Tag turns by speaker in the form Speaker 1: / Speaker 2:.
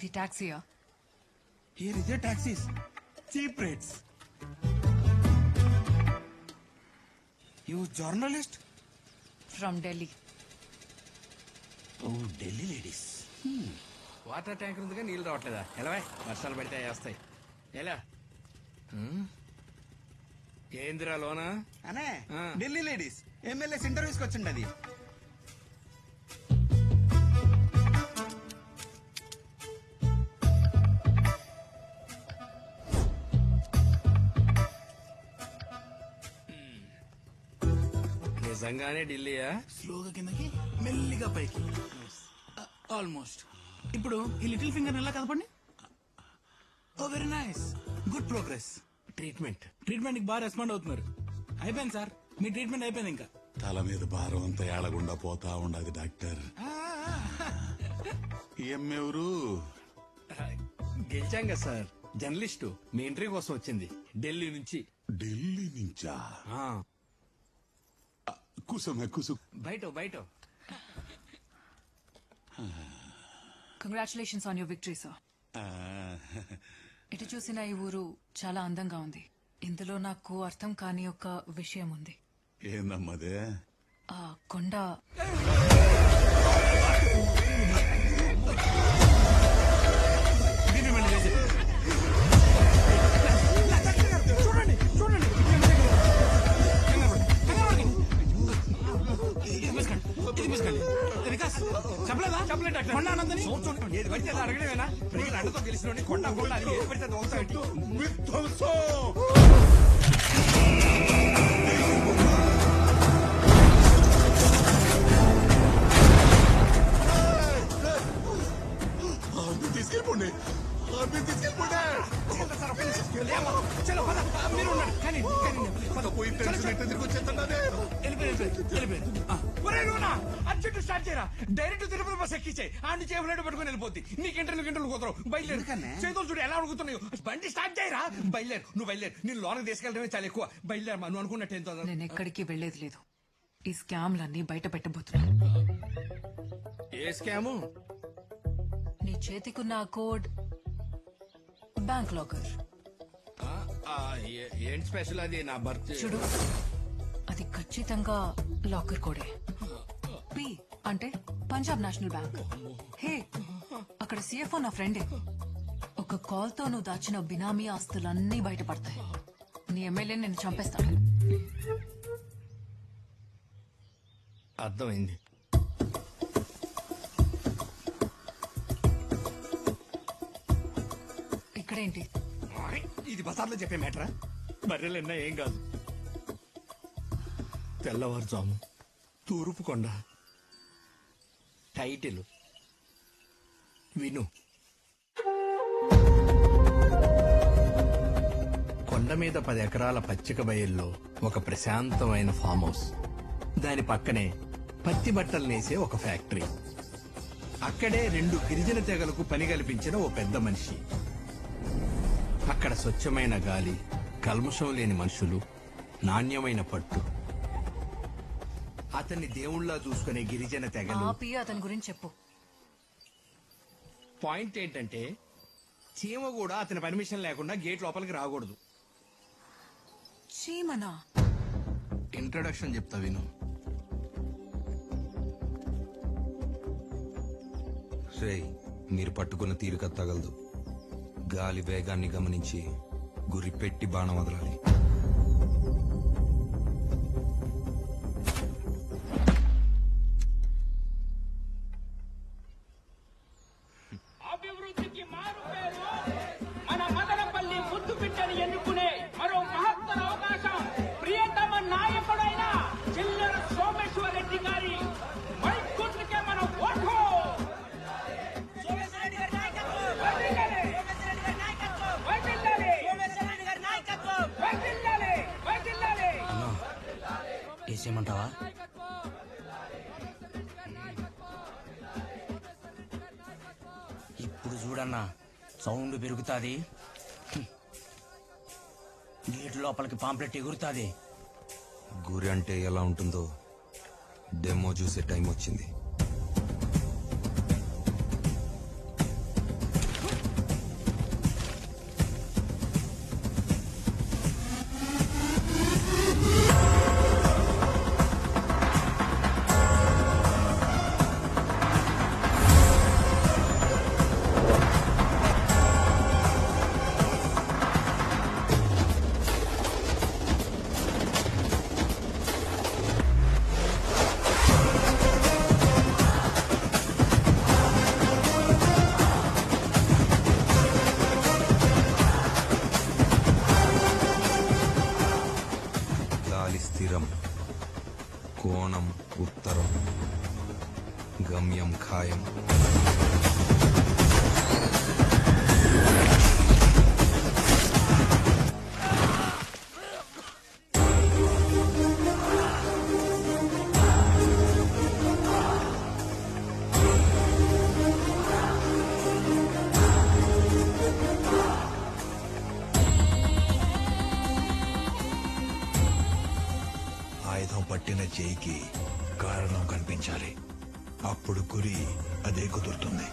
Speaker 1: ఇది టాక్సీయా?
Speaker 2: Here is a taxis. Cheap rates. You journalist?
Speaker 1: From Delhi.
Speaker 2: Oh, Delhi ladies.
Speaker 3: Water tanker ఉందిగా నీళ్ళు రావట్లేదా? ఎలా వర్షాలు పడితే వేస్తాయి. ఎలా ఏందిరా లోనా?
Speaker 2: అనే ఢిల్లీ లేడీస్ ఎమ్మెల్యేస్ ఇంటర్వ్యూస్కి వచ్చిండది.
Speaker 3: నిజంగానే ఢిల్లీయా?
Speaker 2: స్లోగా కిందకి మెల్లిగా పైకి. ఆల్మోస్ట్. ఇప్పుడు ఈ లిటిల్ ఫింగర్ ఎలా కదపండి. Oh very nice, good progress. Treatment బాగా రెస్పాండ్ అవుతున్నారు. అయిపోయింది సార్, మీ ట్రీట్మెంట్ అయిపోయింది. ఇంకా
Speaker 4: తల మీద భారం అంతా ఏడగుండా పోతా ఉండదు డాక్టర్. ఏమెవరు?
Speaker 3: గెలిచాం కదా సార్, జర్నలిస్టు. మీ ఇంటర్వ్యూ కోసం వచ్చింది ఢిల్లీ నుంచి.
Speaker 4: ఢిల్లీ నుంచా? కూసు
Speaker 3: బయట.
Speaker 1: Congratulations on your victory sir. ఎటు చూసినా ఈ ఊరు చాలా అందంగా ఉంది. ఇందులో నాకు అర్థం కాని ఒక విషయం ఉంది.
Speaker 4: ఏందమ్మదే?
Speaker 1: ఆ కొండ
Speaker 3: అడగడమేనా? అండతో గెలిచిన కొండ అది ఏది పడితే
Speaker 4: తీసుకెళ్ళిపోండి.
Speaker 3: డైరెక్ట్ తిరుపతి బస్ ఎక్కించే ఆ నుంచి ఏమైనా పట్టుకుని వెళ్ళిపోద్ది. నీకు ఇంటర్వ్యూ కుదరవు. బయలుదేరు. చేతులు చూడు ఎలా అడుగుతున్నావు. బండి స్టార్ట్ చేయరా. బయలుదేరు. నువ్వు బయలుదేరు. నేను లోనకి తీసుకెళ్ళడమే చాలా ఎక్కువ. బయలుదేరమా. నువ్వు అనుకున్నట్టు
Speaker 1: నేను ఎక్కడికి వెళ్లేది లేదు. ఈ స్కామ్లన్నీ బయట పెట్టబోతున్నా.
Speaker 3: ఏ స్కాము?
Speaker 1: నీ చేతికున్న ఆ కోడ్ బ్యాంక్ లాకర్.
Speaker 3: ఏంటి స్పెషల్ అది? నా బర్త్
Speaker 1: చూడు, అది ఖచ్చితంగా లాకర్ కోడే. పి అంటే పంజాబ్ నేషనల్ బ్యాంక్. హే, అక్కడ సిఎఫ్ఓ నా ఫ్రెండే. ఒక కాల్ తో నువ్వు దాచిన బినామీ ఆస్తులన్నీ బయటపడతాయి. నీ ఎమ్మెల్యే నిన్ను చంపేస్తాడు.
Speaker 3: అర్థమైంది.
Speaker 1: ఇక్కడేంటి?
Speaker 3: ఇది బజార్లో చెప్పే మ్యాటరా? బర్రెలన్నా ఏం కాదు. తెల్లవారుజాము తూర్పు కొండ. టైటిల్ విను. కొండ మీద 10 ఎకరాల పచ్చిక బయల్లో ఒక ప్రశాంతమైన ఫామ్ హౌస్. దాని పక్కనే పత్తి బట్టలు నేసే ఒక ఫ్యాక్టరీ. అక్కడే 2 గిరిజన తెగలకు పని కల్పించిన ఓ పెద్ద మనిషి. అక్కడ స్వచ్ఛమైన గాలి, కల్మషం లేని మనుషులు, నాణ్యమైన పట్టు. అతన్ని దేవుళ్లా చూసుకునే గిరిజన తెగలు.
Speaker 1: అతని గురించి చెప్పు.
Speaker 3: పాయింట్ ఏంటంటే చీమ కూడా అతని పర్మిషన్ లేకుండా గేట్ లోపలికి రాకూడదు.
Speaker 1: చీమనా?
Speaker 3: ఇంట్రొడక్షన్ చెప్తా విను.
Speaker 5: రేయ్, మీరు పట్టుకున్న తీరిక తగలదు. గాలి వేగాన్ని గమనించి గురి పెట్టి బాణం వదలాలి.
Speaker 6: అభివృద్ధికి మారు పేరు మన మదనపల్లి ముద్దు బిడ్డని ఎన్నుకునే మరో మహత్తర అవకాశం. ప్రియతమ నాయకుడైన చిల్లర సోమేశ్వర రెడ్డి గారి వైకుంఠకే మన ఓటు.
Speaker 7: వేసేయమంటావా? ఇప్పుడు చూడన్నా, సౌండ్ పెరుగుతాది. గేట్ లోపలికి పాంప్లెట్ ఎగురుతాది.
Speaker 5: గురి అంటే ఎలా ఉంటుందో డెమో చూసే టైం వచ్చింది. గాలి స్థిరం, కోణం ఉత్తరం, గమ్యం ఖాయం.
Speaker 8: ఆయుధం పట్టిన చేయికి కారణం కనిపించాలి. అప్పుడు గురి అదే కుదురుతుంది.